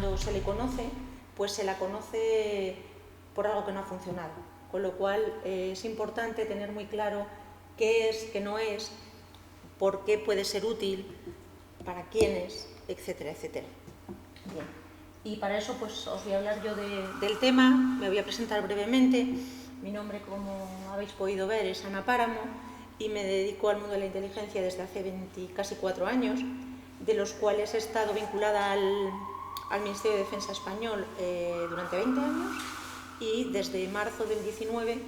cuando se le conoce, pues se la conoce por algo que no ha funcionado. Con lo cual es importante tener muy claro qué es, qué no es, por qué puede ser útil, para quiénes, etcétera, etcétera. Bien. Y para eso pues os voy a hablar yo del tema, me voy a presentar brevemente. Mi nombre, como habéis podido ver, es Ana Páramo y me dedico al mundo de la inteligencia desde hace casi 4 años, de los cuales he estado vinculada al Ministerio de Defensa español durante 20 años y desde marzo del 19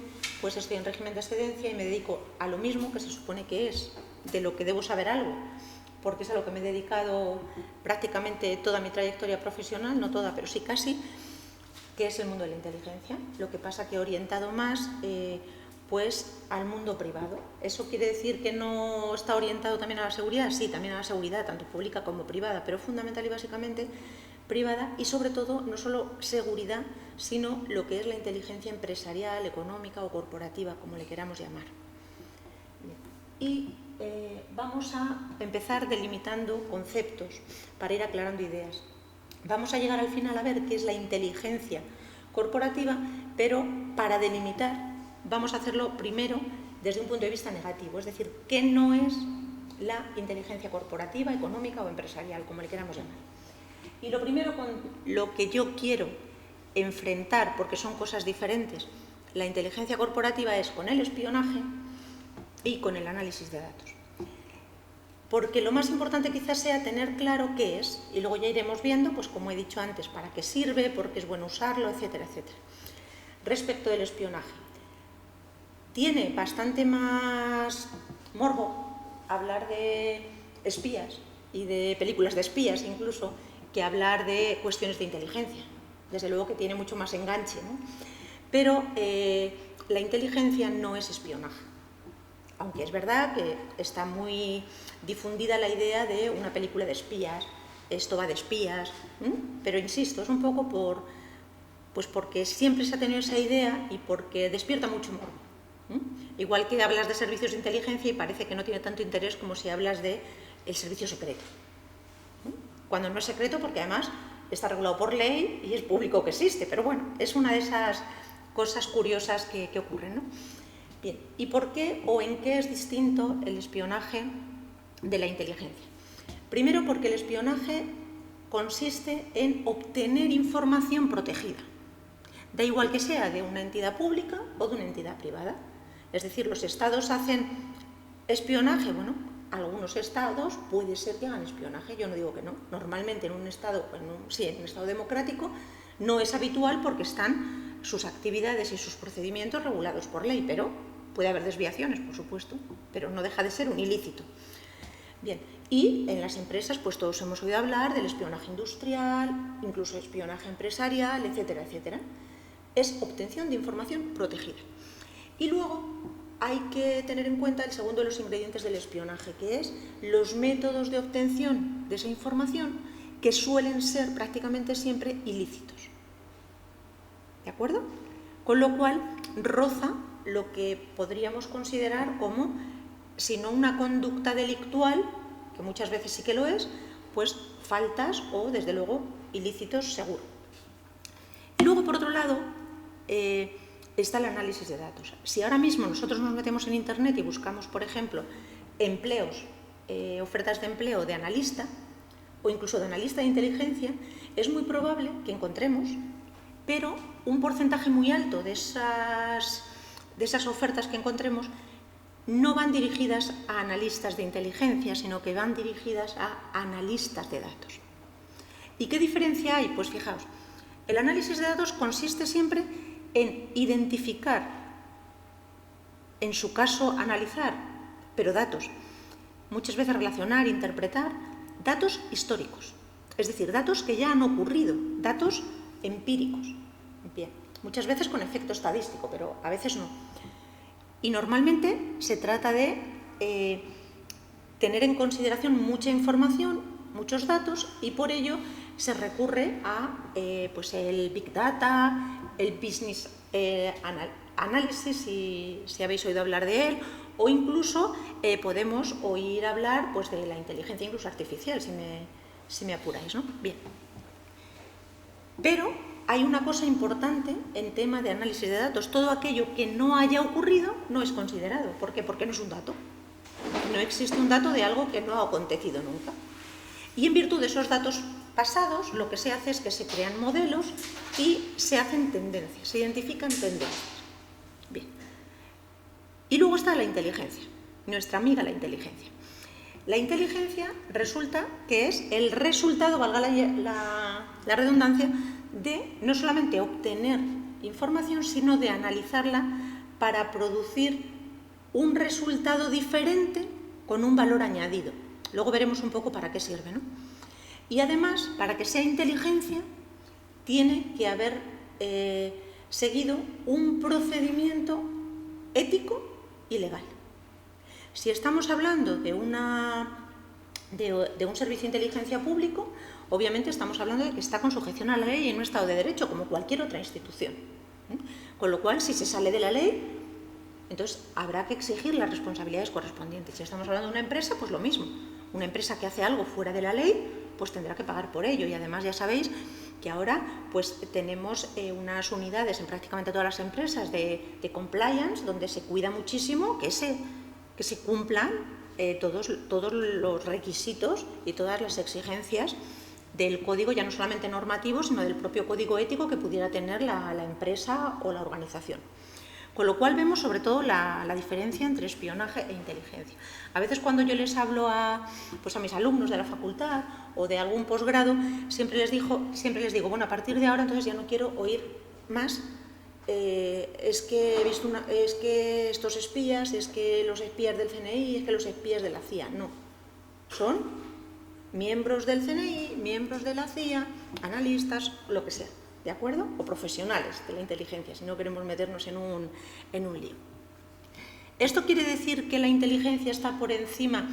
pues estoy en régimen de excedencia y me dedico a lo mismo que se supone que es, de lo que debo saber algo, porque es a lo que me he dedicado prácticamente toda mi trayectoria profesional, no toda, pero sí casi, que es el mundo de la inteligencia. Lo que pasa que he orientado más pues al mundo privado. ¿Eso quiere decir que no está orientado también a la seguridad? Sí, también a la seguridad, tanto pública como privada, pero fundamental y básicamente privada, y sobre todo no solo seguridad, sino lo que es la inteligencia empresarial, económica o corporativa, como le queramos llamar. Y vamos a empezar delimitando conceptos para ir aclarando ideas. Vamos a llegar al final a ver qué es la inteligencia corporativa, pero para delimitar vamos a hacerlo primero desde un punto de vista negativo, es decir, qué no es la inteligencia corporativa, económica o empresarial, como le queramos llamar. Y lo primero con lo que yo quiero enfrentar, porque son cosas diferentes, la inteligencia corporativa es con el espionaje y con el análisis de datos. Porque lo más importante quizás sea tener claro qué es, y luego ya iremos viendo, pues como he dicho antes, para qué sirve, por qué es bueno usarlo, etcétera, etcétera. Respecto del espionaje, tiene bastante más morbo hablar de espías y de películas de espías incluso, que hablar de cuestiones de inteligencia. Desde luego que tiene mucho más enganche, ¿no? Pero la inteligencia no es espionaje. Aunque es verdad que está muy difundida la idea de una película de espías, esto va de espías, pero insisto, es un poco porque siempre se ha tenido esa idea y porque despierta mucho morbo. Igual que hablas de servicios de inteligencia y parece que no tiene tanto interés como si hablas del servicio secreto. Cuando no es secreto porque además está regulado por ley y es público que existe, pero bueno, es una de esas cosas curiosas que ocurren, ¿no? Bien, ¿y por qué o en qué es distinto el espionaje de la inteligencia? Primero, porque el espionaje consiste en obtener información protegida. Da igual que sea de una entidad pública o de una entidad privada. Es decir, los estados hacen espionaje. Bueno, algunos estados puede ser que hagan espionaje, yo no digo que no. Normalmente en un estado democrático no es habitual porque están sus actividades y sus procedimientos regulados por ley, pero puede haber desviaciones, por supuesto, pero no deja de ser un ilícito. Bien, y en las empresas, pues todos hemos oído hablar del espionaje industrial, incluso espionaje empresarial, etcétera, etcétera. Es obtención de información protegida. Y luego hay que tener en cuenta el segundo de los ingredientes del espionaje, que es los métodos de obtención de esa información, que suelen ser prácticamente siempre ilícitos. ¿De acuerdo? Con lo cual roza lo que podríamos considerar como, si no una conducta delictual, que muchas veces sí que lo es, pues faltas o, desde luego, ilícitos seguro. Y luego, por otro lado, está el análisis de datos. Si ahora mismo nosotros nos metemos en Internet y buscamos, por ejemplo, empleos, ofertas de empleo de analista o incluso de analista de inteligencia, es muy probable que encontremos, pero un porcentaje muy alto de esas ofertas que encontremos no van dirigidas a analistas de inteligencia, sino que van dirigidas a analistas de datos. ¿Y qué diferencia hay? Pues fijaos, el análisis de datos consiste siempre en identificar, en su caso analizar, pero datos, muchas veces relacionar, interpretar, datos históricos, es decir, datos que ya han ocurrido, datos empíricos. Bien, muchas veces con efecto estadístico, pero a veces no. Y normalmente se trata de tener en consideración mucha información, muchos datos, y por ello se recurre a pues el Big Data, el Business Analysis, si habéis oído hablar de él, o incluso podemos oír hablar pues, de la inteligencia incluso artificial, si me apuráis, ¿no? Bien. Pero hay una cosa importante en tema de análisis de datos. Todo aquello que no haya ocurrido no es considerado. ¿Por qué? Porque no es un dato. No existe un dato de algo que no ha acontecido nunca. Y en virtud de esos datos pasados, lo que se hace es que se crean modelos y se hacen tendencias, se identifican tendencias. Bien. Y luego está la inteligencia, nuestra amiga la inteligencia. La inteligencia resulta que es el resultado, valga la redundancia, de no solamente obtener información, sino de analizarla para producir un resultado diferente con un valor añadido. Luego veremos un poco para qué sirve, ¿no? Y además, para que sea inteligencia, tiene que haber seguido un procedimiento ético y legal. Si estamos hablando de un servicio de inteligencia público, obviamente estamos hablando de que está con sujeción a la ley y en un Estado de Derecho, como cualquier otra institución. Con lo cual, si se sale de la ley, entonces habrá que exigir las responsabilidades correspondientes. Si estamos hablando de una empresa, pues lo mismo. Una empresa que hace algo fuera de la ley, pues tendrá que pagar por ello. Y además ya sabéis que ahora pues tenemos unas unidades en prácticamente todas las empresas de compliance, donde se cuida muchísimo que se cumplan todos los requisitos y todas las exigencias del código, ya no solamente normativo, sino del propio código ético que pudiera tener la empresa o la organización. Con lo cual vemos sobre todo la diferencia entre espionaje e inteligencia. A veces cuando yo les hablo a mis alumnos de la facultad o de algún posgrado, siempre les digo, bueno, a partir de ahora entonces ya no quiero oír más, es que he visto es que estos espías, es que los espías del CNI, es que los espías de la CIA. No, son miembros del CNI, miembros de la CIA, analistas, lo que sea. ¿De acuerdo? O profesionales de la inteligencia, si no queremos meternos en un lío. ¿Esto quiere decir que la inteligencia está por encima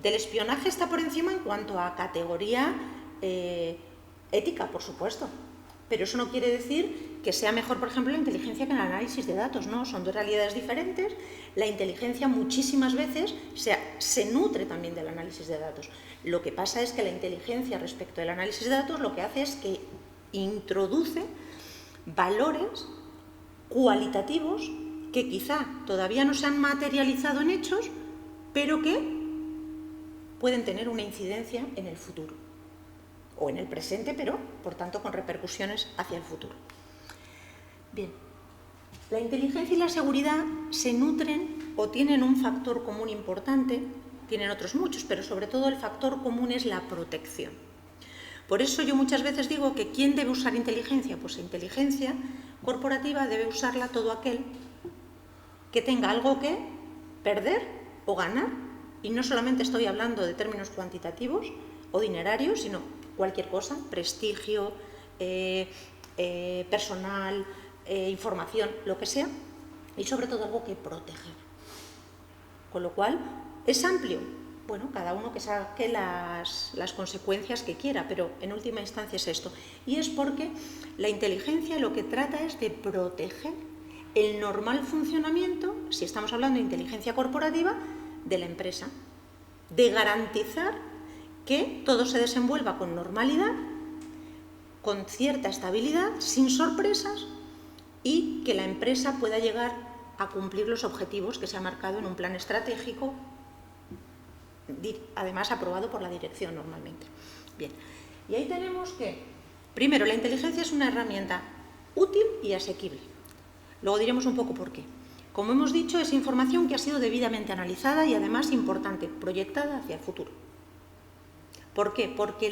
del espionaje? Está por encima en cuanto a categoría ética, por supuesto. Pero eso no quiere decir que sea mejor, por ejemplo, la inteligencia que el análisis de datos. No, son dos realidades diferentes. La inteligencia muchísimas veces se nutre también del análisis de datos. Lo que pasa es que la inteligencia respecto del análisis de datos lo que hace es que introduce valores cualitativos que quizá todavía no se han materializado en hechos, pero que pueden tener una incidencia en el futuro o en el presente, pero por tanto con repercusiones hacia el futuro. Bien, la inteligencia y la seguridad se nutren o tienen un factor común importante, tienen otros muchos, pero sobre todo el factor común es la protección. Por eso yo muchas veces digo que ¿quién debe usar inteligencia? Pues inteligencia corporativa debe usarla todo aquel que tenga algo que perder o ganar. Y no solamente estoy hablando de términos cuantitativos o dinerarios, sino cualquier cosa, prestigio, personal, información, lo que sea, y sobre todo algo que proteger. Con lo cual, es amplio. Bueno, cada uno que saque las consecuencias que quiera, pero en última instancia es esto. Y es porque la inteligencia lo que trata es de proteger el normal funcionamiento, si estamos hablando de inteligencia corporativa, de la empresa. De garantizar que todo se desenvuelva con normalidad, con cierta estabilidad, sin sorpresas, y que la empresa pueda llegar a cumplir los objetivos que se ha marcado en un plan estratégico, además aprobado por la dirección normalmente. Bien, y ahí tenemos que, primero, la inteligencia es una herramienta útil y asequible. Luego diremos un poco por qué. Como hemos dicho, es información que ha sido debidamente analizada y además importante, proyectada hacia el futuro. ¿Por qué? Porque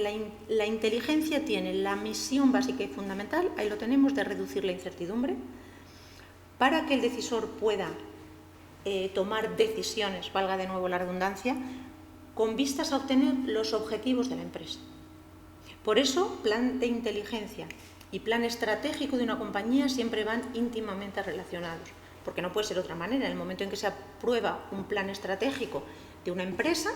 la inteligencia tiene la misión básica y fundamental, ahí lo tenemos, de reducir la incertidumbre, para que el decisor pueda tomar decisiones, valga de nuevo la redundancia, con vistas a obtener los objetivos de la empresa. Por eso, plan de inteligencia y plan estratégico de una compañía siempre van íntimamente relacionados, porque no puede ser de otra manera. En el momento en que se aprueba un plan estratégico de una empresa,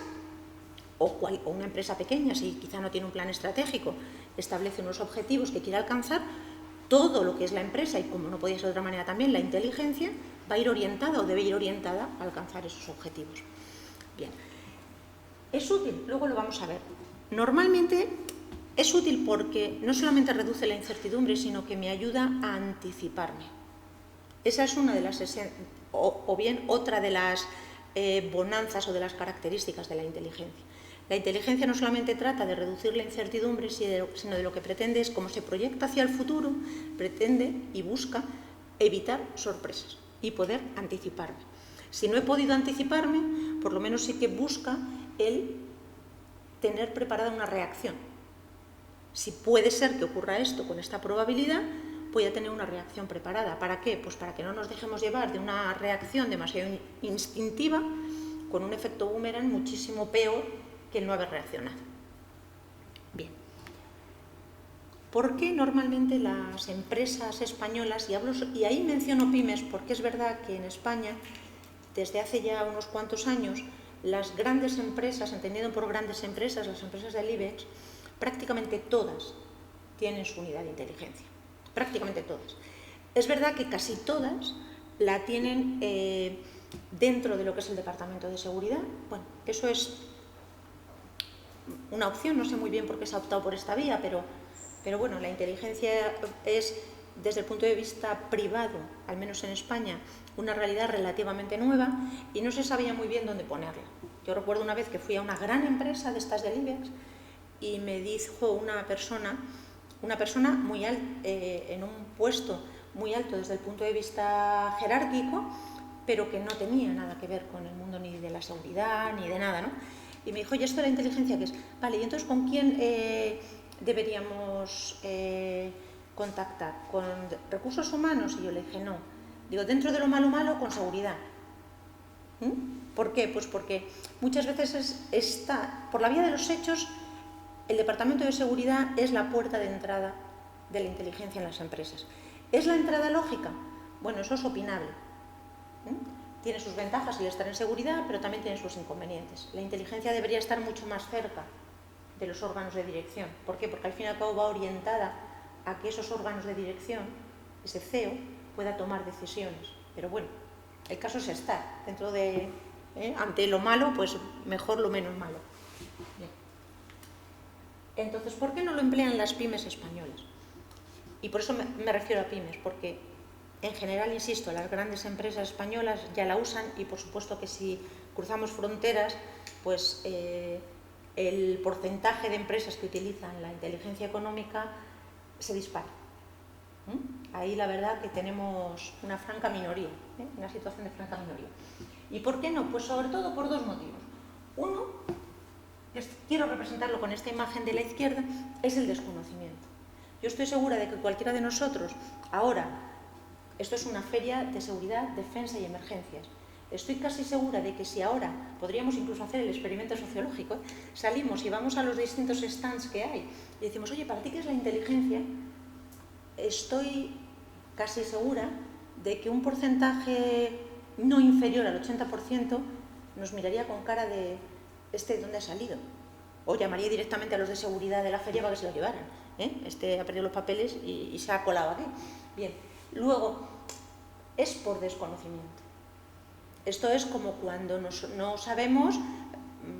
o una empresa pequeña, si quizá no tiene un plan estratégico, establece unos objetivos que quiere alcanzar, todo lo que es la empresa, y como no podía ser de otra manera también, la inteligencia, va a ir orientada o debe ir orientada a alcanzar esos objetivos. Bien. ¿Es útil? Luego lo vamos a ver. Normalmente Es útil porque no solamente reduce la incertidumbre, sino que me ayuda a anticiparme. Esa es una de las o bien otra de las bonanzas o de las características de la inteligencia. La inteligencia no solamente trata de reducir la incertidumbre, sino de lo que pretende es, como se proyecta hacia el futuro, pretende y busca evitar sorpresas y poder anticiparme. Si no he podido anticiparme, por lo menos sí que busca el tener preparada una reacción. Si puede ser que ocurra esto con esta probabilidad, voy a tener una reacción preparada. ¿Para qué? Pues para que no nos dejemos llevar de una reacción demasiado instintiva con un efecto boomerang muchísimo peor que el no haber reaccionado. Bien. ¿Por qué normalmente las empresas españolas, y ahí menciono pymes porque es verdad que en España, desde hace ya unos cuantos años, las grandes empresas, entendiendo por grandes empresas, las empresas del IBEX, prácticamente todas tienen su unidad de inteligencia, prácticamente todas. Es verdad que casi todas la tienen dentro de lo que es el Departamento de Seguridad. Bueno, eso es una opción, no sé muy bien por qué se ha optado por esta vía, pero bueno, la inteligencia es, desde el punto de vista privado, al menos en España, una realidad relativamente nueva y no se sabía muy bien dónde ponerla. Yo recuerdo una vez que fui a una gran empresa de estas del IBEX y me dijo una persona muy alta, en un puesto muy alto desde el punto de vista jerárquico, pero que no tenía nada que ver con el mundo ni de la seguridad ni de nada, ¿no? Y me dijo, ¿y esto de la inteligencia qué es? Vale, ¿y entonces con quién deberíamos contactar? ¿Con recursos humanos? Y yo le dije, no. Digo, dentro de lo malo, con seguridad. ¿Por qué? Pues porque muchas veces está, por la vía de los hechos, el Departamento de Seguridad es la puerta de entrada de la inteligencia en las empresas. ¿Es la entrada lógica? Bueno, eso es opinable. Tiene sus ventajas el estar en seguridad, pero también tiene sus inconvenientes. La inteligencia debería estar mucho más cerca de los órganos de dirección. ¿Por qué? Porque al fin y al cabo va orientada a que esos órganos de dirección, ese CEO, pueda tomar decisiones. Pero bueno, el caso es estar dentro de... ante lo malo, pues mejor lo menos malo. Bien. Entonces, ¿por qué no lo emplean las pymes españolas? Y por eso me refiero a pymes, porque en general, insisto, las grandes empresas españolas ya la usan y por supuesto que si cruzamos fronteras, pues el porcentaje de empresas que utilizan la inteligencia económica se dispara. Ahí la verdad que tenemos una franca minoría, una situación de franca minoría. ¿Y por qué no? Pues sobre todo por dos motivos. Uno, quiero representarlo con esta imagen de la izquierda, es el desconocimiento. Yo estoy segura de que cualquiera de nosotros, ahora, esto es una feria de seguridad, defensa y emergencias, estoy casi segura de que si ahora, podríamos incluso hacer el experimento sociológico, salimos y vamos a los distintos stands que hay y decimos, oye, ¿para ti qué es la inteligencia? Estoy casi segura de que un porcentaje no inferior al 80% nos miraría con cara de ¿dónde ha salido? O llamaría directamente a los de seguridad de la feria para que se lo llevaran. Ha perdido los papeles y se ha colado aquí. Bien, luego, es por desconocimiento. Esto es como cuando no sabemos,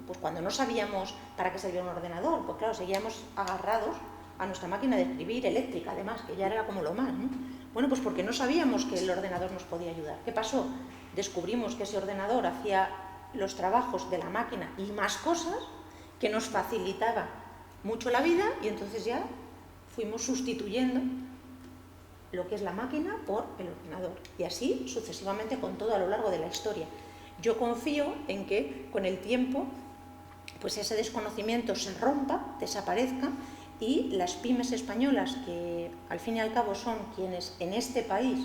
pues cuando no sabíamos para qué servía un ordenador, pues claro, seguíamos agarrados a nuestra máquina de escribir eléctrica, además, que ya era como lo más, ¿no? Bueno, pues porque no sabíamos que el ordenador nos podía ayudar. ¿Qué pasó? Descubrimos que ese ordenador hacía los trabajos de la máquina y más cosas, que nos facilitaba mucho la vida, y entonces ya fuimos sustituyendo lo que es la máquina por el ordenador, y así sucesivamente con todo a lo largo de la historia. Yo confío en que con el tiempo pues ese desconocimiento se rompa, desaparezca, y las pymes españolas, que al fin y al cabo son quienes en este país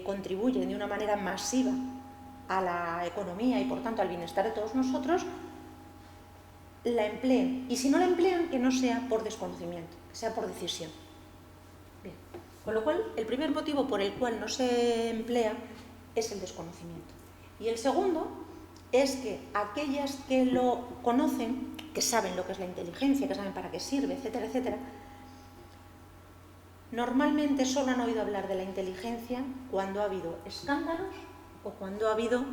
contribuyen de una manera masiva a la economía y por tanto al bienestar de todos nosotros, la empleen. Y si no la emplean, que no sea por desconocimiento, que sea por decisión. Bien. Con lo cual, el primer motivo por el cual no se emplea es el desconocimiento. Y el segundo es que aquellas que lo conocen, que saben lo que es la inteligencia, que saben para qué sirve, etcétera, etcétera, normalmente solo han oído hablar de la inteligencia cuando ha habido escándalos o cuando ha habido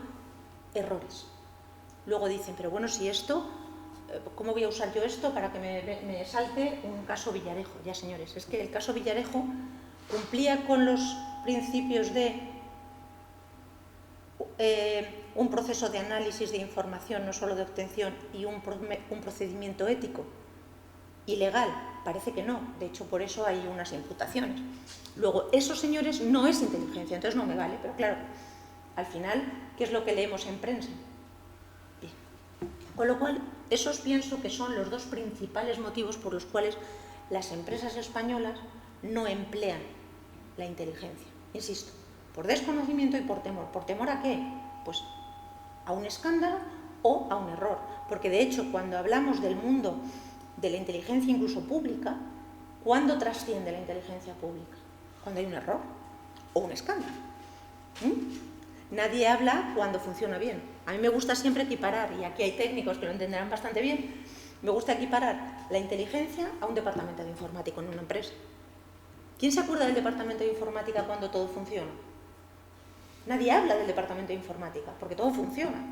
errores. Luego dicen, pero bueno, si esto ¿cómo voy a usar yo esto para que me salte un caso Villarejo? Ya, señores, es que el caso Villarejo cumplía con los principios de un proceso de análisis de información, no solo de obtención, y un procedimiento ético y legal. Parece que no, de hecho por eso hay unas imputaciones. Luego, esos señores no es inteligencia, entonces no me vale, pero claro, al final, ¿qué es lo que leemos en prensa? Bien. Con lo cual, esos pienso que son los dos principales motivos por los cuales las empresas españolas no emplean la inteligencia. Insisto, por desconocimiento y por temor. ¿Por temor a qué? Pues a un escándalo o a un error. Porque de hecho, cuando hablamos del mundo de la inteligencia incluso pública, ¿cuándo trasciende la inteligencia pública? Cuando hay un error o un escándalo. Nadie habla cuando funciona bien. A mí me gusta siempre equiparar, y aquí hay técnicos que lo entenderán bastante bien, me gusta equiparar la inteligencia a un departamento de informática en una empresa. ¿Quién se acuerda del departamento de informática cuando todo funciona? Nadie habla del departamento de informática, porque todo funciona.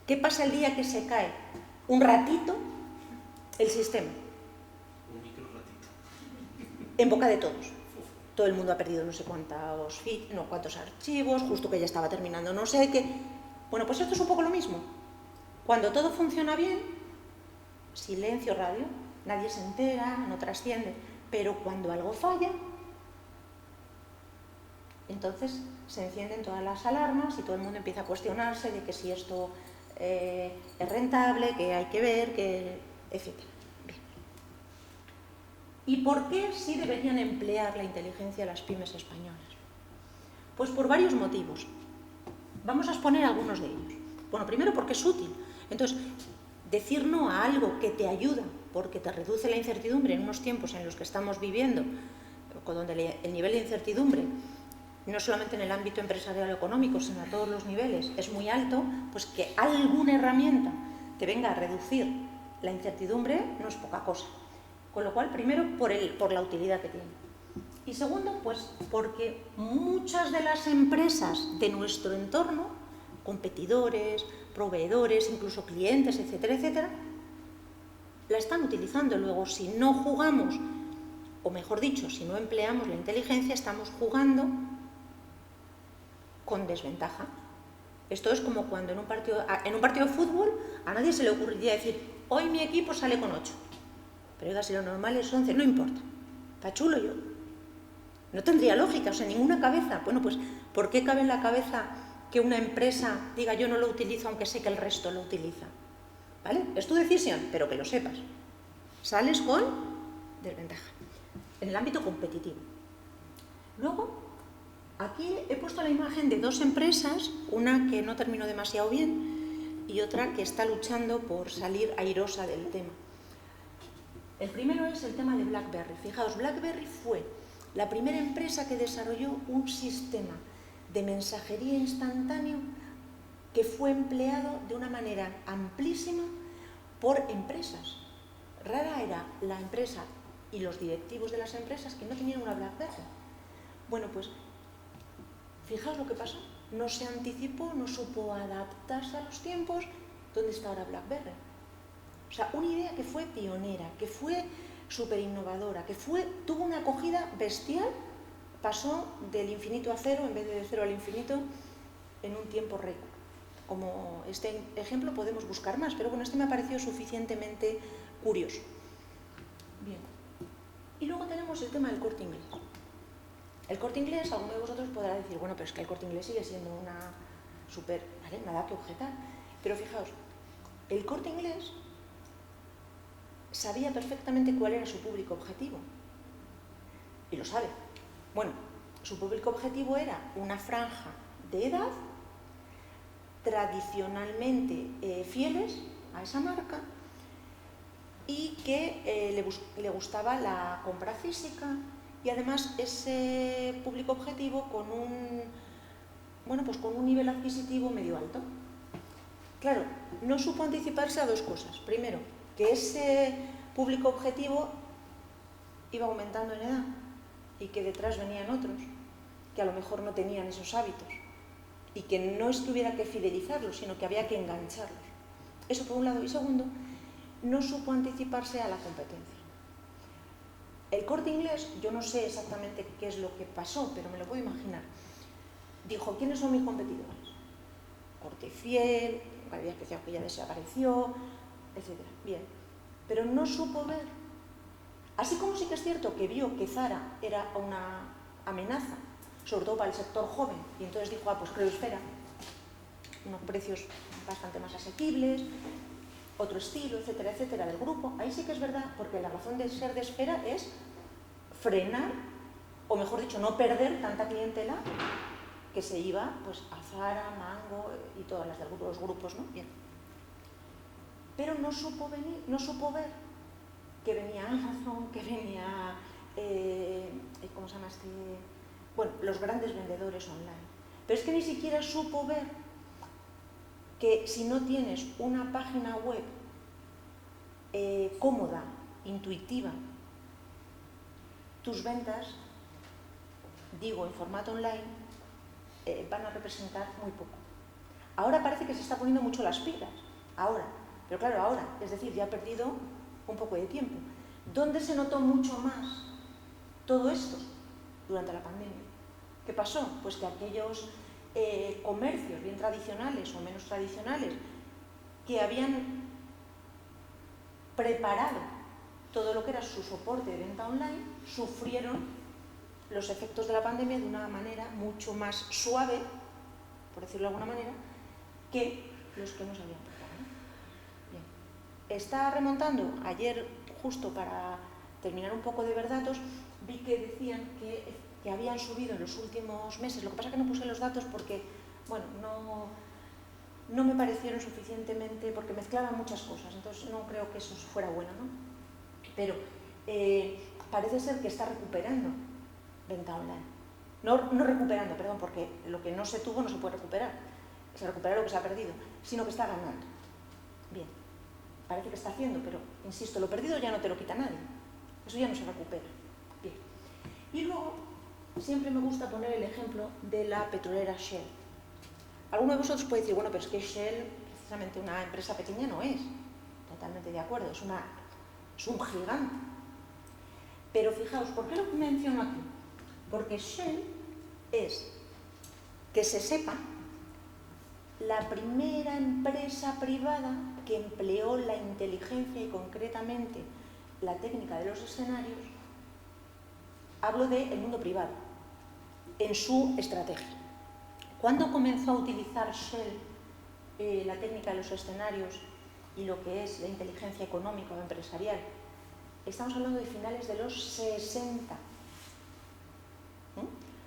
¿Qué pasa el día que se cae un ratito el sistema? Un micro ratito. En boca de todos. Todo el mundo ha perdido no sé cuántos archivos, justo que ya estaba terminando no sé qué. Bueno, pues esto es un poco lo mismo. Cuando todo funciona bien, silencio radio, nadie se entera, no trasciende. Pero cuando algo falla, entonces se encienden todas las alarmas y todo el mundo empieza a cuestionarse de que si esto es rentable, que hay que ver, que etc. Bien. ¿Y por qué sí deberían emplear la inteligencia las pymes españolas? Pues por varios motivos. Vamos a exponer algunos de ellos. Bueno, primero porque es útil. Entonces, decir no a algo que te ayuda, porque te reduce la incertidumbre en unos tiempos en los que estamos viviendo, donde el nivel de incertidumbre, no solamente en el ámbito empresarial o económico, sino a todos los niveles, es muy alto, pues que alguna herramienta te venga a reducir la incertidumbre no es poca cosa. Con lo cual, primero, por la utilidad que tiene. Y segundo, pues porque muchas de las empresas de nuestro entorno, competidores, proveedores, incluso clientes, etcétera, etcétera, la están utilizando. Luego, si no jugamos, o mejor dicho, si no empleamos la inteligencia, estamos jugando con desventaja. Esto es como cuando en un partido de fútbol a nadie se le ocurriría decir, hoy mi equipo sale con 8. Pero oiga, si lo normal es 11, no importa. Está chulo yo. No tendría lógica, o sea, ninguna cabeza. Bueno, pues, ¿por qué cabe en la cabeza que una empresa diga yo no lo utilizo aunque sé que el resto lo utiliza? ¿Vale? Es tu decisión, pero que lo sepas. Sales con desventaja. En el ámbito competitivo. Luego, aquí he puesto la imagen de dos empresas, una que no terminó demasiado bien y otra que está luchando por salir airosa del tema. El primero es el tema de BlackBerry. Fijaos, BlackBerry fue la primera empresa que desarrolló un sistema de mensajería instantáneo que fue empleado de una manera amplísima por empresas. Rara era la empresa y los directivos de las empresas que no tenían una BlackBerry. Bueno, pues fijaos lo que pasó. No se anticipó, no supo adaptarse a los tiempos. ¿Dónde está ahora BlackBerry? O sea, una idea que fue pionera, que fue súper innovadora, que tuvo una acogida bestial, pasó del infinito a cero, en vez de cero al infinito, en un tiempo récord. Como este ejemplo podemos buscar más, pero bueno, este me ha parecido suficientemente curioso. Bien. Y luego tenemos el tema del Corte Inglés. El Corte Inglés, alguno de vosotros podrá decir, bueno, pero es que el Corte Inglés sigue siendo una súper, ¿vale? Nada que objetar. Pero fijaos, el Corte Inglés sabía perfectamente cuál era su público objetivo. Y lo sabe. Bueno, su público objetivo era una franja de edad tradicionalmente fieles a esa marca y que le gustaba la compra física y además ese público objetivo con un nivel adquisitivo medio alto. Claro, no supo anticiparse a dos cosas. Primero, que ese público objetivo iba aumentando en edad y que detrás venían otros que a lo mejor no tenían esos hábitos y que no es que hubiera que fidelizarlos, sino que había que engancharlos. Eso por un lado. Y segundo, no supo anticiparse a la competencia. El Corte Inglés, yo no sé exactamente qué es lo que pasó, pero me lo puedo imaginar. Dijo, ¿quiénes son mis competidores? Corte Fiel, Galería Especial que ya desapareció, etc. Bien, pero no supo ver. Así como sí que es cierto que vio que Zara era una amenaza, sobre todo para el sector joven, y entonces dijo, pues creo Esfera, unos precios bastante más asequibles, otro estilo, etcétera, etcétera, del grupo. Ahí sí que es verdad, porque la razón de ser de Esfera es frenar, o mejor dicho, no perder tanta clientela que se iba pues, a Zara, Mango y todas las de los grupos, ¿no? Bien. Pero no supo ver que venía Amazon, que venía, ¿cómo se llama este? Bueno, los grandes vendedores online. Pero es que ni siquiera supo ver que si no tienes una página web cómoda, intuitiva, tus ventas, digo, en formato online, van a representar muy poco. Ahora parece que se está poniendo mucho las pilas, ahora, pero claro, ahora, es decir, ya ha perdido un poco de tiempo. ¿Dónde se notó mucho más todo esto? Durante la pandemia. ¿Qué pasó? Pues que aquellos comercios bien tradicionales o menos tradicionales que habían preparado todo lo que era su soporte de venta online, sufrieron los efectos de la pandemia de una manera mucho más suave, por decirlo de alguna manera, que los que no se habían preparado. Bien. Está remontando, ayer justo para terminar un poco de ver datos, vi que decían que habían subido en los últimos meses. Lo que pasa es que no puse los datos porque, bueno, no me parecieron suficientemente, porque mezclaban muchas cosas, entonces no creo que eso fuera bueno, ¿no? Pero parece ser que está recuperando venta online. No recuperando, perdón, porque lo que no se tuvo no se puede recuperar. Se recupera lo que se ha perdido, sino que está ganando. Bien, parece que está haciendo, pero, insisto, lo perdido ya no te lo quita nadie. Eso ya no se recupera. Bien. Y luego, siempre me gusta poner el ejemplo de la petrolera Shell. Alguno de vosotros puede decir, bueno, pero es que Shell, precisamente una empresa pequeña, no es. Totalmente de acuerdo, es un gigante. Pero fijaos, ¿por qué lo menciono aquí? Porque Shell es, que se sepa, la primera empresa privada que empleó la inteligencia y concretamente la técnica de los escenarios, hablo del mundo privado, en su estrategia. ¿Cuándo comenzó a utilizar Shell la técnica de los escenarios y lo que es la inteligencia económica o empresarial? Estamos hablando de finales de los 60.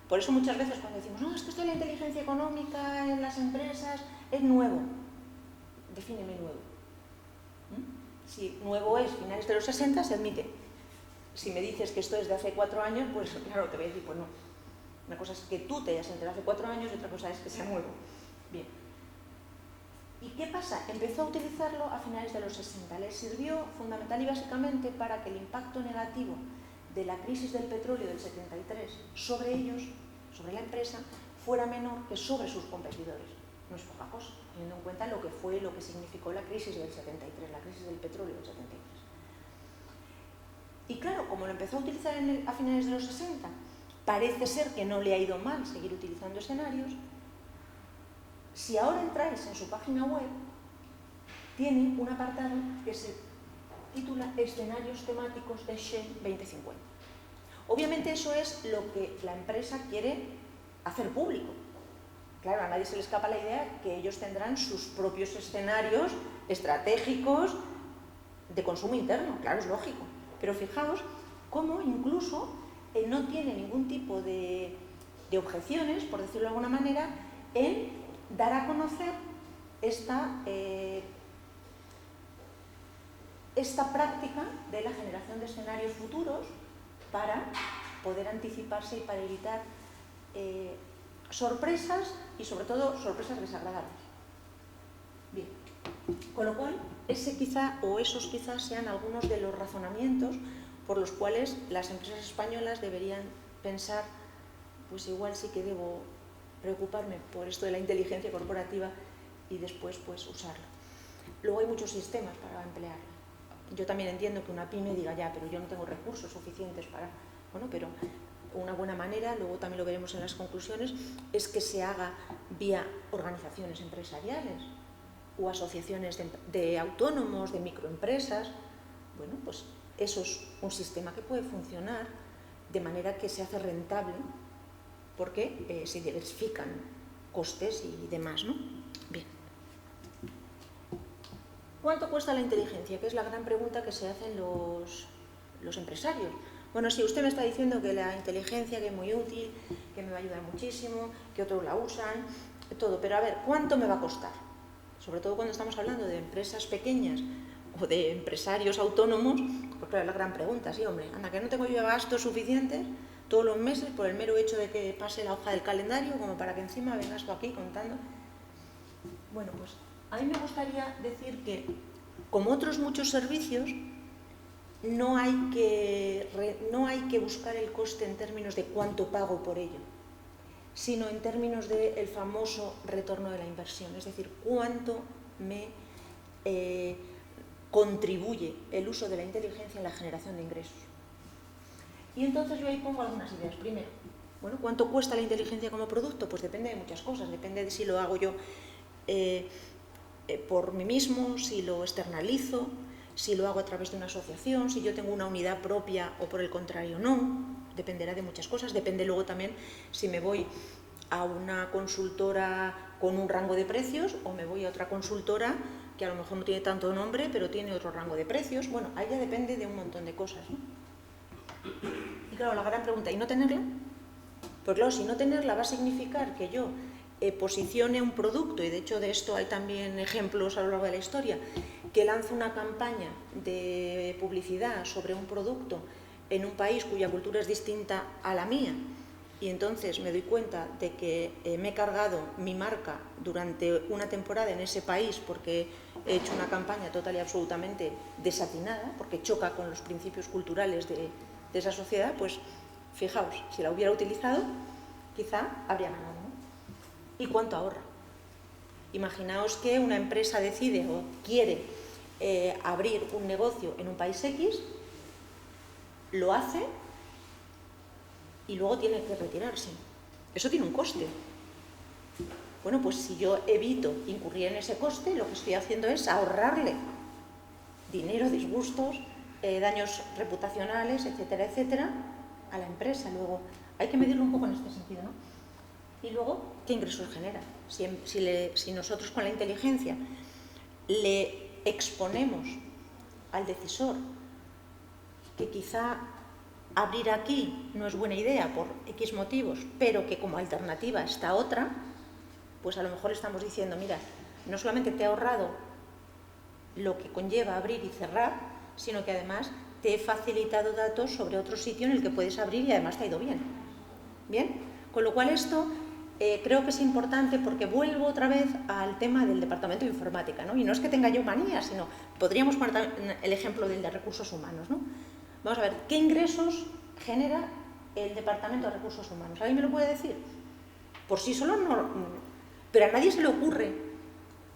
Por eso muchas veces cuando decimos, no, es que esto de la inteligencia económica en las empresas es nuevo. Defíneme nuevo. Si nuevo es finales de los 60, se admite. Si me dices que esto es de hace 4 años, pues claro, te voy a decir, pues no. Una cosa es que tú te hayas enterado hace 4 años y otra cosa es que sea nuevo. Bien. ¿Y qué pasa? Empezó a utilizarlo a finales de los 60. Le sirvió fundamental y básicamente para que el impacto negativo de la crisis del petróleo del 73 sobre ellos, sobre la empresa, fuera menor que sobre sus competidores. No es poca cosa, teniendo en cuenta lo que significó la crisis del 73, la crisis del petróleo del 73. Y claro, como lo empezó a utilizar a finales de los 60, parece ser que no le ha ido mal seguir utilizando escenarios. Si ahora entráis en su página web, tiene un apartado que se titula Escenarios temáticos de Shell 2050. Obviamente eso es lo que la empresa quiere hacer público. Claro, a nadie se le escapa la idea que ellos tendrán sus propios escenarios estratégicos de consumo interno, claro, es lógico. Pero fijaos cómo incluso no tiene ningún tipo de objeciones, por decirlo de alguna manera, en dar a conocer esta práctica de la generación de escenarios futuros para poder anticiparse y para evitar sorpresas y sobre todo sorpresas desagradables. Bien, con lo cual esos quizás sean algunos de los razonamientos por los cuales las empresas españolas deberían pensar, pues igual sí que debo preocuparme por esto de la inteligencia corporativa y después pues usarla. Luego hay muchos sistemas para emplearla. Yo también entiendo que una pyme diga, ya, pero yo no tengo recursos suficientes para... Bueno, pero una buena manera, luego también lo veremos en las conclusiones, es que se haga vía organizaciones empresariales o asociaciones de autónomos, de microempresas. Bueno, pues eso es un sistema que puede funcionar de manera que se hace rentable porque se diversifican costes y demás, ¿no? Bien. ¿Cuánto cuesta la inteligencia? Que es la gran pregunta que se hacen los empresarios. Bueno, sí, usted me está diciendo que la inteligencia, que es muy útil, que me va a ayudar muchísimo, que otros la usan, todo, pero a ver, ¿cuánto me va a costar? Sobre todo cuando estamos hablando de empresas pequeñas o de empresarios autónomos, pues claro, es la gran pregunta, sí, hombre, anda, que no tengo yo gastos suficientes todos los meses por el mero hecho de que pase la hoja del calendario, como para que encima vengas tú aquí contando. Bueno, pues a mí me gustaría decir que, como otros muchos servicios, no hay que buscar el coste en términos de cuánto pago por ello, sino en términos del famoso retorno de la inversión, es decir, cuánto me contribuye el uso de la inteligencia en la generación de ingresos. Y entonces yo ahí pongo algunas ideas. Primero, bueno, ¿cuánto cuesta la inteligencia como producto? Pues depende de muchas cosas, depende de si lo hago yo por mí mismo, si lo externalizo, si lo hago a través de una asociación, si yo tengo una unidad propia o por el contrario no, dependerá de muchas cosas. Depende luego también si me voy a una consultora con un rango de precios o me voy a otra consultora que a lo mejor no tiene tanto nombre pero tiene otro rango de precios. Bueno, ahí ya depende de un montón de cosas, ¿no? Y claro, la gran pregunta, ¿y no tenerla? Pues claro, si no tenerla va a significar que yo posicione un producto, y de hecho de esto hay también ejemplos a lo largo de la historia, que lanzo una campaña de publicidad sobre un producto en un país cuya cultura es distinta a la mía, y entonces me doy cuenta de que me he cargado mi marca durante una temporada en ese país porque he hecho una campaña total y absolutamente desatinada, porque choca con los principios culturales de esa sociedad, pues fijaos, si la hubiera utilizado, quizá habría ganado, ¿no? ¿Y cuánto ahorra? Imaginaos que una empresa decide o quiere abrir un negocio en un país X, lo hace y luego tiene que retirarse. Eso tiene un coste. Bueno, pues si yo evito incurrir en ese coste, lo que estoy haciendo es ahorrarle dinero, disgustos, daños reputacionales, etcétera, etcétera, a la empresa. Luego, hay que medirlo un poco en este sentido, ¿no? Y luego, ¿qué ingresos genera? Si nosotros con la inteligencia le exponemos al decisor que quizá abrir aquí no es buena idea por X motivos, pero que como alternativa está otra, pues a lo mejor estamos diciendo, mira, no solamente te he ahorrado lo que conlleva abrir y cerrar, sino que además te he facilitado datos sobre otro sitio en el que puedes abrir y además te ha ido bien. ¿Bien? Con lo cual esto creo que es importante porque vuelvo otra vez al tema del departamento de informática, ¿no? Y no es que tenga yo manía, sino podríamos poner el ejemplo del de recursos humanos, ¿no? Vamos a ver, ¿qué ingresos genera el departamento de recursos humanos? ¿Alguien me lo puede decir? Por sí solo no, pero a nadie se le ocurre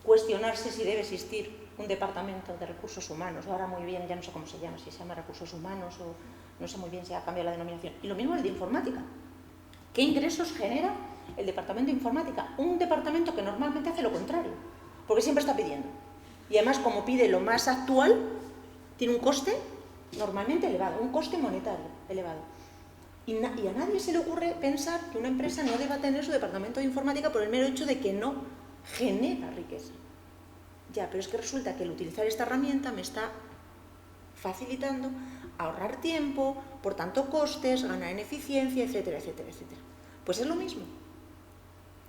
cuestionarse si debe existir un departamento de recursos humanos. Ahora muy bien, ya no sé cómo se llama, si se llama recursos humanos o no sé muy bien si ha cambiado la denominación. Y lo mismo el de informática. ¿Qué ingresos genera el departamento de informática? Un departamento que normalmente hace lo contrario, porque siempre está pidiendo. Y además, como pide lo más actual, tiene un coste normalmente elevado, un coste monetario elevado. Y a nadie se le ocurre pensar que una empresa no deba tener su departamento de informática por el mero hecho de que no genera riqueza. Ya, pero es que resulta que el utilizar esta herramienta me está facilitando ahorrar tiempo, por tanto costes, ganar en eficiencia, etcétera, etcétera, etcétera. Pues es lo mismo,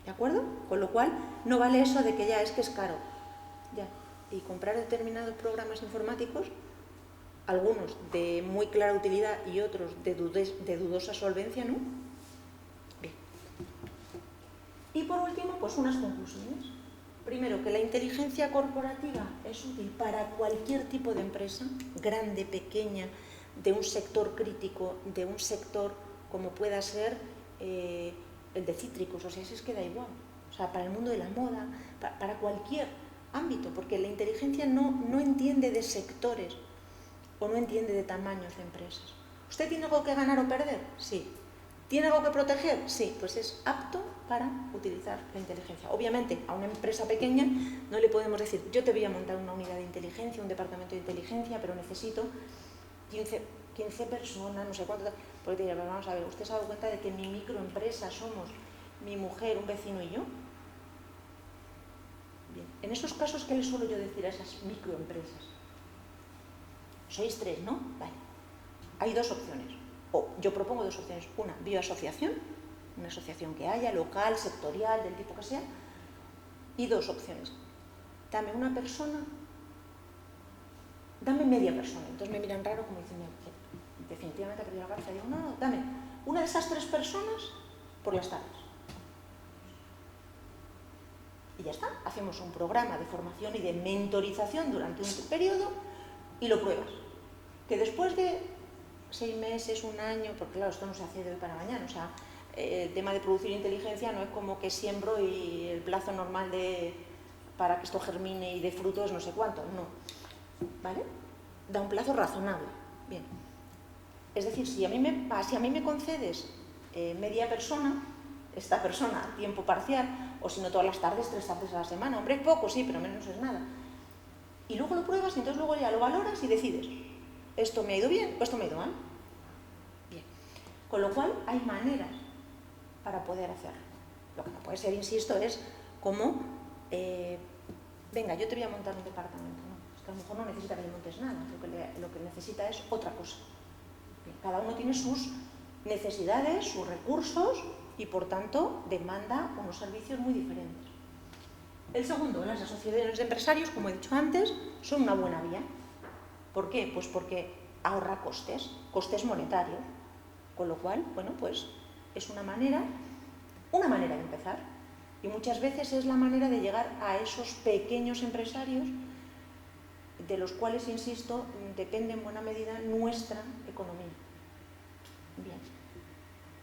¿de acuerdo? Con lo cual no vale eso de que ya es que es caro, ya. Y comprar determinados programas informáticos, algunos de muy clara utilidad y otros de dudosa solvencia, ¿no? Bien. Y por último, pues unas conclusiones. Primero, que la inteligencia corporativa es útil para cualquier tipo de empresa, grande, pequeña, de un sector crítico, de un sector como pueda ser el de cítricos, o sea, si es que da igual. O sea, para el mundo de la moda, para cualquier ámbito, porque la inteligencia no entiende de sectores, o no entiende de tamaños de empresas. ¿Usted tiene algo que ganar o perder? Sí. ¿Tiene algo que proteger? Sí, pues es apto para utilizar la inteligencia. Obviamente, a una empresa pequeña no le podemos decir, yo te voy a montar una unidad de inteligencia, un departamento de inteligencia, pero necesito 15 personas, no sé cuánto. Porque te dirá, vamos a ver, ¿usted se ha dado cuenta de que mi microempresa somos mi mujer, un vecino y yo? Bien, en esos casos, ¿qué le suelo yo decir a esas microempresas? Sois 3, ¿no? Vale. Hay 2 opciones. O yo propongo 2 opciones. Una, bioasociación, una asociación que haya, local, sectorial, del tipo que sea. Y 2 opciones. Dame una persona, dame media persona. Entonces me miran raro como diciendo, definitivamente ha perdido la cabeza. Digo, no, dame una de esas 3 personas por las tardes. Y ya está. Hacemos un programa de formación y de mentorización durante un periodo y lo pruebas. Que después de 6 meses, 1 año, porque claro, esto no se hace de hoy para mañana, o sea, el tema de producir inteligencia no es como que siembro y el plazo normal para que esto germine y dé frutos no sé cuánto, no, ¿vale? Da un plazo razonable, bien. Es decir, si a mí me concedes media persona, esta persona a tiempo parcial, o si no todas las tardes, 3 tardes a la semana, hombre, es poco, sí, pero menos es nada. Y luego lo pruebas y entonces luego ya lo valoras y decides, ¿esto me ha ido bien o esto me ha ido mal? Bien. Con lo cual hay maneras para poder hacerlo. Lo que no puede ser, insisto, es como, venga, yo te voy a montar un departamento. No, es que a lo mejor no necesita que le montes nada, lo que necesita es otra cosa. Bien, cada uno tiene sus necesidades, sus recursos y por tanto demanda unos servicios muy diferentes. El segundo, las asociaciones de empresarios, como he dicho antes, son una buena vía. ¿Por qué? Pues porque ahorra costes monetarios, con lo cual, bueno, pues es una manera de empezar. Y muchas veces es la manera de llegar a esos pequeños empresarios de los cuales, insisto, depende en buena medida nuestra economía. Bien.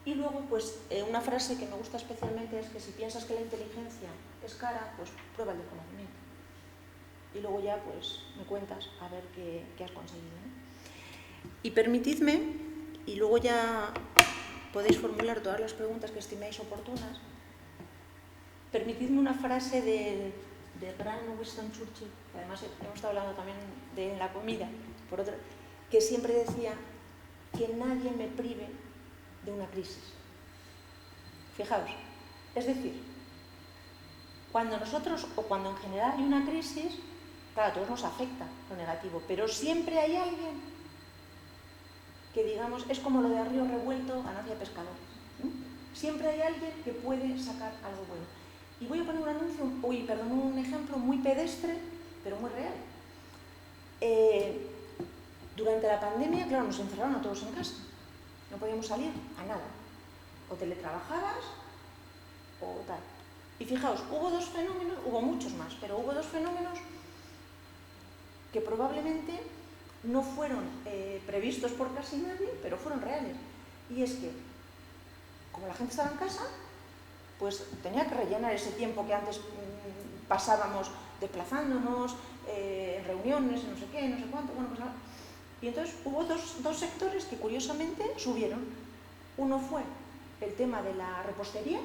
Y luego, pues, una frase que me gusta especialmente es que si piensas que la inteligencia es cara, pues prueba el desconocimiento. Y luego ya, pues, me cuentas a ver qué has conseguido, ¿no? Y permitidme, y luego ya podéis formular todas las preguntas que estiméis oportunas, permitidme una frase del gran Winston Churchill, que además hemos estado hablando también de la comida, por otra, que siempre decía que nadie me prive de una crisis. Fijaos, es decir, cuando nosotros, o cuando en general hay una crisis, claro, a todos nos afecta lo negativo, pero siempre hay alguien que, digamos, es como lo de a río revuelto, ganancia de pescadores, ¿no? Siempre hay alguien que puede sacar algo bueno. Y voy a poner un ejemplo muy pedestre, pero muy real. Durante la pandemia, claro, nos encerraron a todos en casa. No podíamos salir a nada. O teletrabajabas o tal. Y fijaos, hubo 2 fenómenos, hubo muchos más, pero hubo 2 fenómenos que probablemente no fueron previstos por casi nadie, pero fueron reales. Y es que, como la gente estaba en casa, pues tenía que rellenar ese tiempo que antes pasábamos desplazándonos, en reuniones, en no sé qué, no sé cuánto, bueno, pues nada. Y entonces hubo dos sectores que curiosamente subieron. Uno fue el tema de la repostería.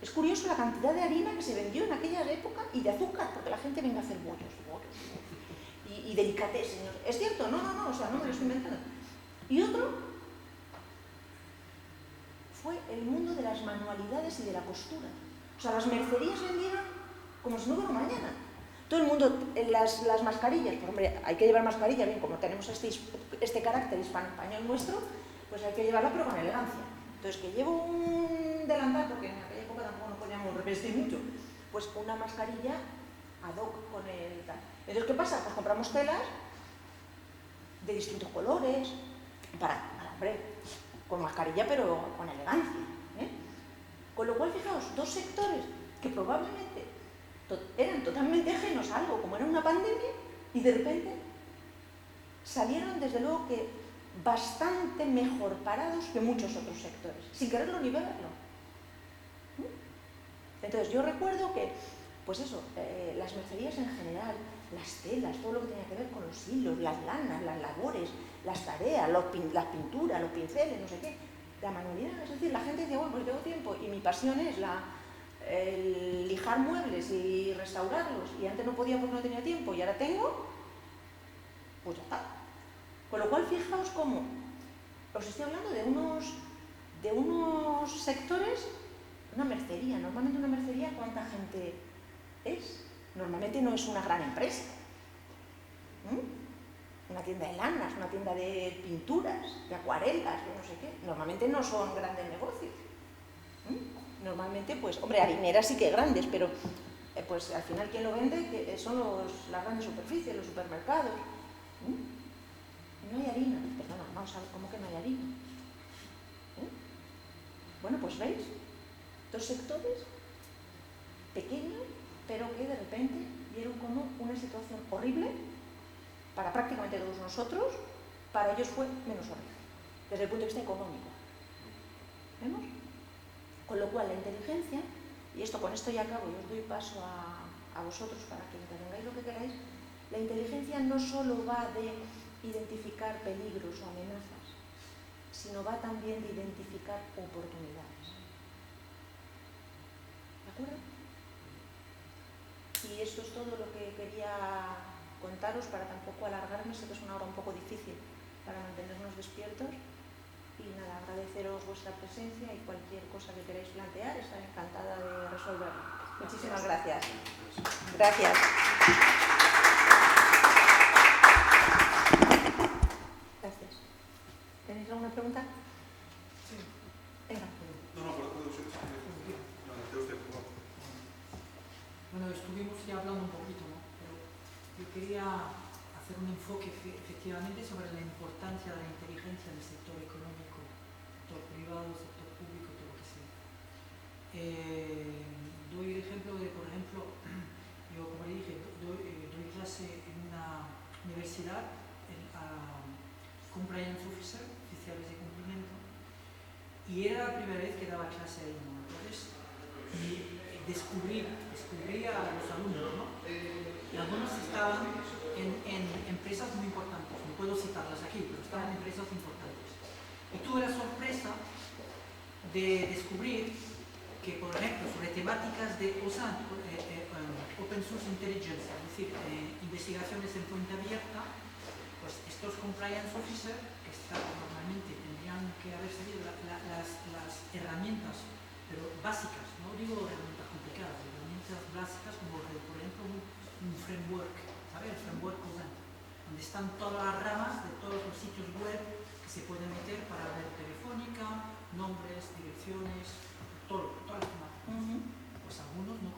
Es curioso la cantidad de harina que se vendió en aquella época y de azúcar, porque la gente venga a hacer bollos. Y delicatessen. ¿Es cierto? No, o sea, no me lo estoy inventando. Y otro fue el mundo de las manualidades y de la costura. O sea, las mercerías vendieron como si no hubiera mañana. Todo el mundo, las mascarillas, pues hombre, hay que llevar mascarilla, bien, como tenemos este carácter hispano-español nuestro, pues hay que llevarla pero con elegancia. Entonces, que llevo un delantal, porque en aquella época tampoco nos podíamos revestir mucho, pues una mascarilla ad hoc con el tal. Entonces, ¿qué pasa? Pues compramos telas de distintos colores, para hombre, con mascarilla pero con elegancia, ¿eh? Con lo cual, fijaos, 2 sectores que probablemente eran totalmente ajenos a algo como era una pandemia y de repente salieron, desde luego, que bastante mejor parados que muchos otros sectores, sin quererlo ni verlo. Entonces, yo recuerdo que pues eso, las mercerías en general, las telas, todo lo que tenía que ver con los hilos, las lanas, las labores, las tareas, las pinturas, los pinceles, no sé qué, la manualidad. Es decir, la gente dice, bueno, pues tengo tiempo y mi pasión es el lijar muebles y restaurarlos, y antes no podía porque no tenía tiempo y ahora tengo, pues ya está. Con lo cual, fijaos cómo os estoy hablando de unos sectores. Una mercería, normalmente una mercería, ¿cuánta gente es? Normalmente no es una gran empresa. Una tienda de lanas, una tienda de pinturas, de acuarelas, de no sé qué. Normalmente no son grandes negocios. Normalmente, pues, hombre, harineras sí que grandes, pero pues al final quien lo vende son las grandes superficies, los supermercados. No hay harina. Perdona, vamos a ver cómo que no hay harina. Bueno, pues veis, dos sectores pequeños, pero que de repente vieron como una situación horrible para prácticamente todos nosotros, para ellos fue menos horrible, desde el punto de vista económico. ¿Vemos? Con lo cual la inteligencia, y con esto ya acabo y os doy paso a vosotros para que intervengáis lo que queráis, la inteligencia no solo va de identificar peligros o amenazas, sino va también de identificar oportunidades. ¿De acuerdo? Y esto es todo lo que quería contaros para tampoco alargarme. Sé que es una hora un poco difícil para mantenernos despiertos. Y nada, agradeceros vuestra presencia y cualquier cosa que queráis plantear, estaré encantada de resolverlo. Muchísimas gracias. Gracias. Gracias. ¿Tenéis alguna pregunta? Sí. Venga. No, puedo usted. Bueno, estuvimos ya hablando un poquito, ¿no? Pero yo quería hacer un enfoque efectivamente sobre la importancia de la inteligencia del sector económico, sector privado, sector público, todo lo que sea. Doy el ejemplo de, por ejemplo, yo como le dije, doy clase en una universidad a compliance officer, oficiales de cumplimiento, y era la primera vez que daba clase ahí, ¿no? Entonces, descubría a los alumnos, ¿no? Y algunos estaban en empresas muy importantes, no puedo citarlas aquí, pero estaban en empresas importantes. Y tuve la sorpresa de descubrir que, por ejemplo, sobre temáticas de Open Source Intelligence, es decir, investigaciones en fuente abierta, pues estos compliance officers, que normalmente tendrían que haber seguido las herramientas, pero básicas, no digo herramientas complicadas, herramientas básicas como, por ejemplo, un framework, ¿sabes? El framework Covenant, donde están todas las ramas de todos los sitios web que se pueden meter para ver telefónica, nombres, direcciones, todas las temáticas. Pues algunos no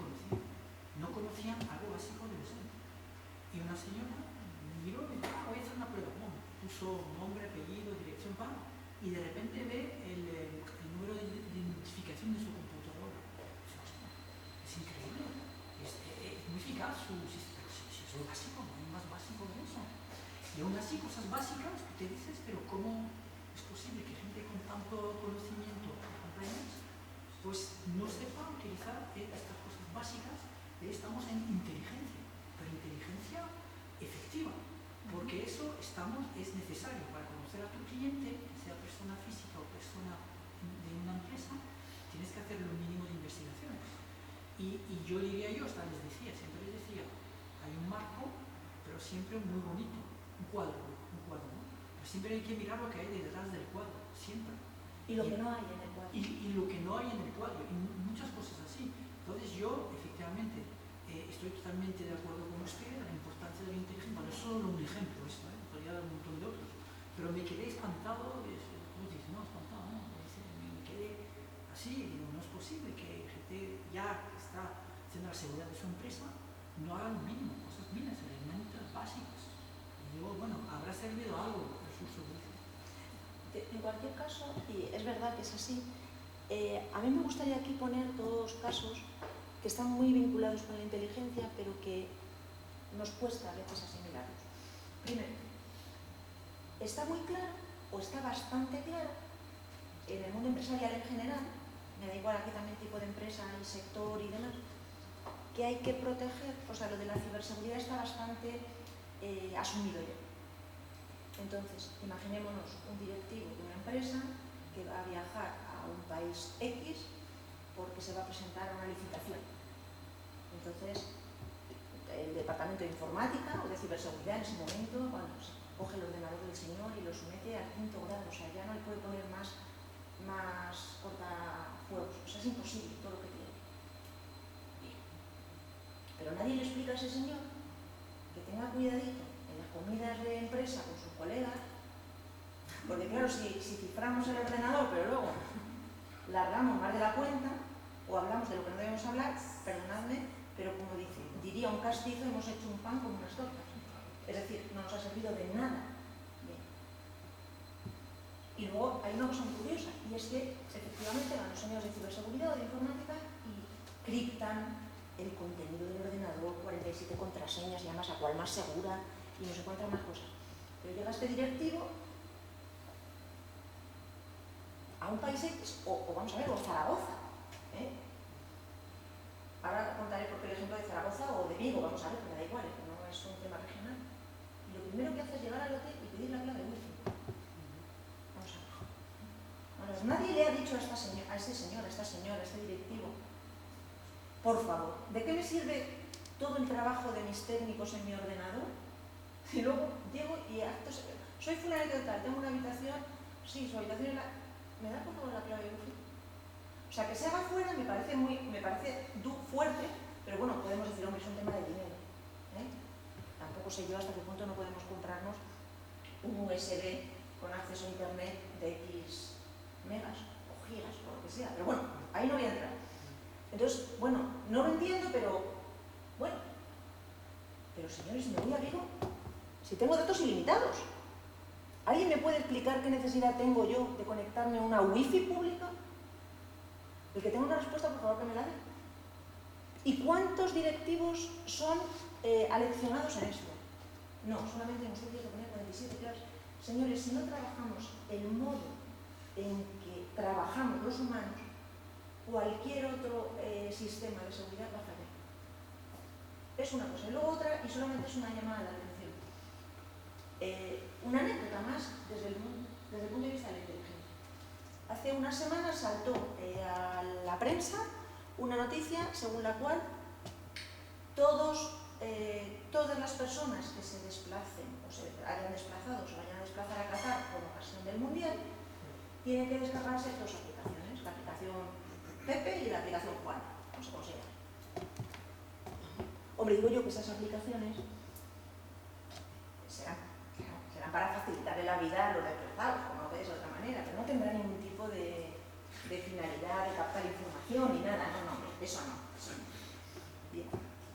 conocían algo básico de los años. Y una señora miró y dijo, voy a hacer una prueba. Bueno, puso nombre, apellido, dirección, y de repente ve el número de identificación de su computadora. Es increíble, es muy eficaz su sistema. Si es lo básico, no hay más básico que eso. Y aún así, cosas básicas, te dices, pero ¿cómo es posible que gente con tanto conocimiento, pues no sepa utilizar estas cosas básicas? Estamos en inteligencia, pero inteligencia efectiva, porque eso es necesario para conocer a tu cliente, sea persona física o persona de una empresa. Tienes que hacer lo mínimo de investigaciones. Y yo diría, siempre les decía, hay un marco, pero siempre muy bonito, un cuadro, ¿no? Pero siempre hay que mirar lo que hay detrás del cuadro, siempre. Y lo que no hay en el cuadro. Y lo que no hay en el cuadro, y muchas cosas así. Entonces yo, efectivamente, estoy totalmente de acuerdo con usted, la importancia de la inteligencia. Bueno, es solo un ejemplo esto, podría dar un montón de otros. Pero me quedé espantado, espantado, ¿no? Me quedé así, digo, no es posible que gente ya que está haciendo la seguridad de su empresa no haga lo mínimo, cosas mínimas, herramientas básicas. Y digo, bueno, habrá servido algo de su servicio. En cualquier caso, y es verdad que es así, a mí me gustaría aquí poner dos casos que están muy vinculados con la inteligencia, pero que nos cuesta a veces asimilarlos. Primero, está muy claro, o está bastante claro, en el mundo empresarial en general, me da igual aquí también tipo de empresa y sector y demás, que que hay que proteger, o sea, lo de la ciberseguridad está bastante asumido ya. Entonces, imaginémonos un directivo de una empresa que va a viajar a un país X porque se va a presentar a una licitación. Entonces, el departamento de informática o de ciberseguridad en ese momento, bueno, pues, coge el ordenador del señor y lo somete al 5º grado, o sea, ya no le puede poner más cortafuegos, o sea, es imposible todo lo que tiene. Pero nadie le explica a ese señor que tenga cuidadito en las comidas de empresa con sus colegas, porque claro, si ciframos el ordenador, pero luego largamos más de la cuenta, o hablamos de lo que no debemos hablar, perdonadme, pero como diría un castizo, hemos hecho un pan con unas tortas. Es decir, no nos ha servido de nada. Bien. Y luego hay una cosa muy curiosa, y es que efectivamente van los señores de ciberseguridad o de informática y criptan el contenido del ordenador, 47 contraseñas, y además a cuál más segura, y no se encuentran más cosas. Pero llega este directivo a un país X, o vamos a ver, o Zaragoza. Ahora contaré por qué el ejemplo de Zaragoza o de Vigo, vamos a ver, porque da igual, que no es un tema regional. Y lo primero que hace es llegar al hotel y pedir la clave wifi. Vamos a ver. Bueno, nadie le ha dicho a este señor, a esta señora, a este directivo, por favor, ¿de qué me sirve todo el trabajo de mis técnicos en mi ordenador? Y luego llego y soy fulanito de tal, tengo una habitación, sí, su habitación es la... ¿Me da por favor la clave wifi? O sea, que se haga fuera me parece fuerte, pero bueno, podemos decir, hombre, es un tema de dinero. Tampoco sé yo hasta qué punto no podemos comprarnos un USB con acceso a internet de X megas o gigas o lo que sea. Pero bueno, ahí no voy a entrar. Entonces, bueno, no lo entiendo, pero bueno. Pero señores, me voy a Vigo si tengo datos ilimitados. ¿Alguien me puede explicar qué necesidad tengo yo de conectarme a una wifi pública? El que tenga una respuesta, por favor, que me la dé. ¿Y cuántos directivos son aleccionados en esto? No, solamente en ustedes lo ponen 47 clases. Señores, si no trabajamos el modo en que trabajamos los humanos, cualquier otro sistema de seguridad va a fallar. Es una cosa. Y luego otra, y solamente es una llamada de atención. Una anécdota más desde el punto de vista de la inteligencia. Hace unas semanas saltó a la prensa una noticia según la cual todas las personas que se desplacen o se hayan desplazado o se vayan a desplazar a Qatar por ocasión del Mundial tienen que descargarse dos aplicaciones, la aplicación Pepe y la aplicación Juan, no sé cómo se llama. Hombre, digo yo que esas aplicaciones serán para facilitarle la vida a los desplazados, como no puede ser de otra manera, pero no tendrán ningún tipo de finalidad de captar información ni nada, no, eso no. Bien.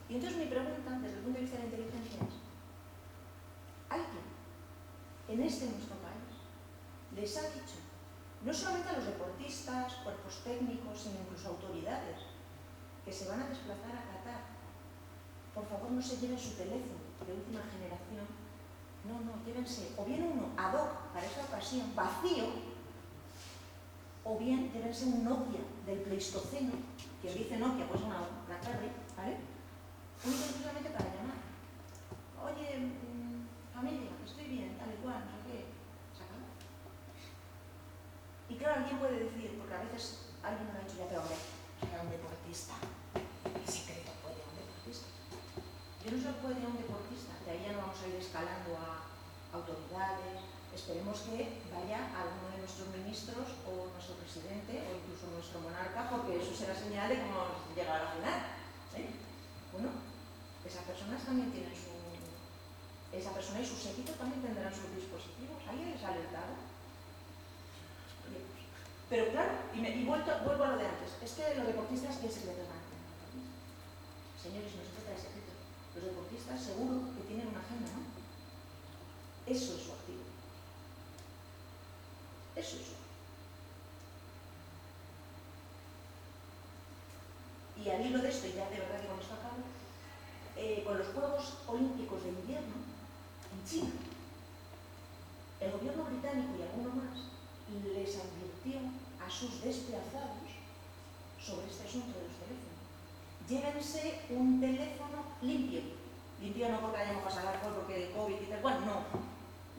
Y entonces mi pregunta, desde el punto de vista de la inteligencia, es: ¿alguien en nuestro país les ha dicho, no solamente a los deportistas, cuerpos técnicos, sino incluso autoridades, que se van a desplazar a Qatar, por favor no se lleven su teléfono de última generación? No, llévense o bien uno ad hoc para esta ocasión, vacío, o bien llévense un Nokia del Pleistoceno, que dice Nokia, pues una BlackBerry, ¿vale? Único y exclusivamente para llamar. Oye, familia, estoy bien, tal y cual, no sé qué, se acabó. Y claro, alguien puede decir, porque a veces alguien me ha dicho, ya, pero hombre, era un deportista, ¿qué secreto puede a un deportista? Yo no sé lo puede a un deportista, de ahí ya no vamos a ir escalando a autoridades. Esperemos que vaya alguno de nuestros ministros o nuestro presidente o incluso nuestro monarca, porque eso será señal de cómo vamos a llegar a la final. Bueno, esas personas también tienen esa persona y sus séquitos también tendrán sus dispositivos. ¿Alguien les ha alertado? Pero claro, vuelvo a lo de antes, es que los deportistas, ¿qué secretos van a tener? Señores, no se trata de secretos. Los deportistas seguro que tienen una agenda, ¿no? Eso es su activo. Eso es su activo. Y al hilo de esto, y ya de verdad que con esto acabo, con los Juegos Olímpicos de Invierno, en China, el gobierno británico y alguno más les advirtió a sus desplazados sobre este asunto de los teléfonos. llévense un teléfono limpio. Limpio no porque hayamos pasado alcohol, porque el COVID y tal cual, no.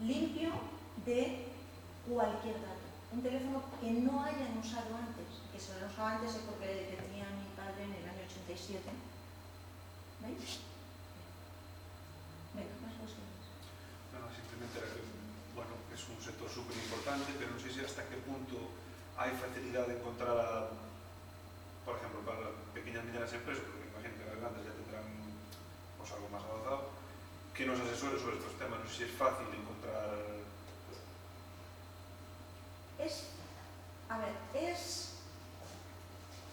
Limpio de cualquier dato. Un teléfono que no hayan usado antes. Que se lo han usado antes es porque el que tenía mi padre en el año 87. ¿Veis? Venga, más cuestiones. No, simplemente era que, bueno, es un sector súper importante, pero no sé si hasta qué punto hay facilidad de encontrar, por ejemplo, para las pequeñas y medianas empresas, porque imagino que las grandes ya tendrán pues, algo más avanzado, que nos asesore sobre estos temas. No sé si es fácil encontrar.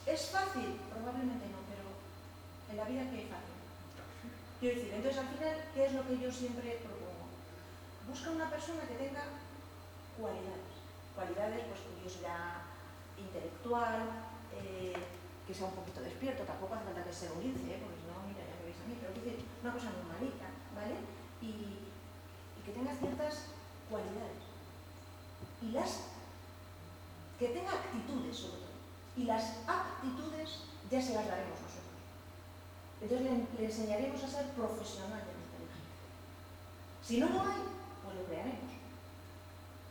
¿Es fácil? Probablemente no, pero en la vida que es fácil. Quiero decir, entonces al final, ¿qué es lo que yo siempre propongo? Busca una persona que tenga cualidades. Cualidades, pues curiosidad intelectual, que sea un poquito despierto, tampoco hace falta que sea un lince, porque si no, mira, ya me veis a mí, pero es decir, una cosa normalita, ¿vale? Y que tenga ciertas cualidades. Y que tenga actitudes, sobre todo. Y las aptitudes ya se las daremos nosotros. Entonces le enseñaremos a ser profesional de la inteligencia. Si no lo hay, pues lo crearemos.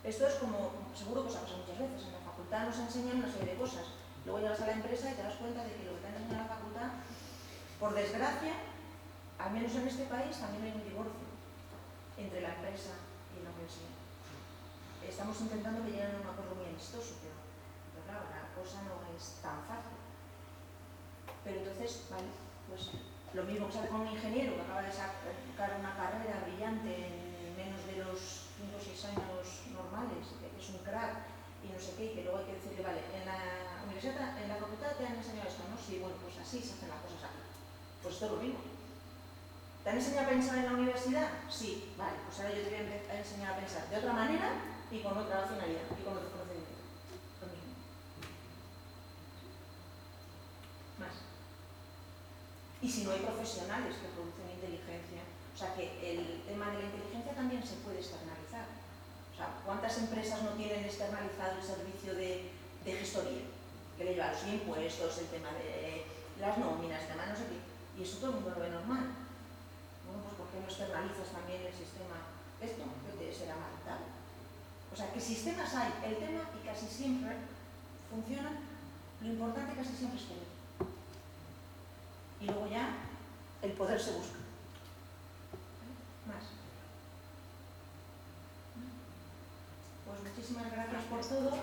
Esto es como, seguro que os ha pasado muchas veces, en la facultad nos enseñan una serie de cosas. Luego llegas a la empresa y te das cuenta de que lo que te han enseñado en la facultad, por desgracia, al menos en este país, también hay un divorcio entre la empresa y la universidad. Estamos intentando que lleguen a un acuerdo muy amistoso, pero claro, la cosa no es tan fácil. Pero entonces, vale, pues lo mismo que sale con un ingeniero que acaba de sacar una carrera brillante en menos de los 5 o 6 años normales, que es un crack y no sé qué, y que luego hay que decirle, vale, en la universidad, en la facultad te han enseñado esto, ¿no? Sí, bueno, pues así se hacen las cosas aquí. Pues esto es lo mismo. ¿Te han enseñado a pensar en la universidad? Sí, vale, pues ahora yo te voy a enseñar a pensar de otra manera y con otra finalidad y con otro procedimiento. Lo mismo. Más. Y si no hay profesionales que producen inteligencia, o sea que el tema de la inteligencia también se puede externalizar. O sea, ¿cuántas empresas no tienen externalizado el servicio de gestoría? Que le lleva los impuestos, el tema de las nóminas, el tema no sé qué. Y eso todo el mundo lo ve normal. Bueno, pues ¿por qué no externalizas también el sistema? Esto, que será mal tal. O sea, que sistemas hay, el tema, y casi siempre funcionan. Lo importante casi siempre es tener. Y luego ya el poder se busca. Más. Pues muchísimas gracias por todo.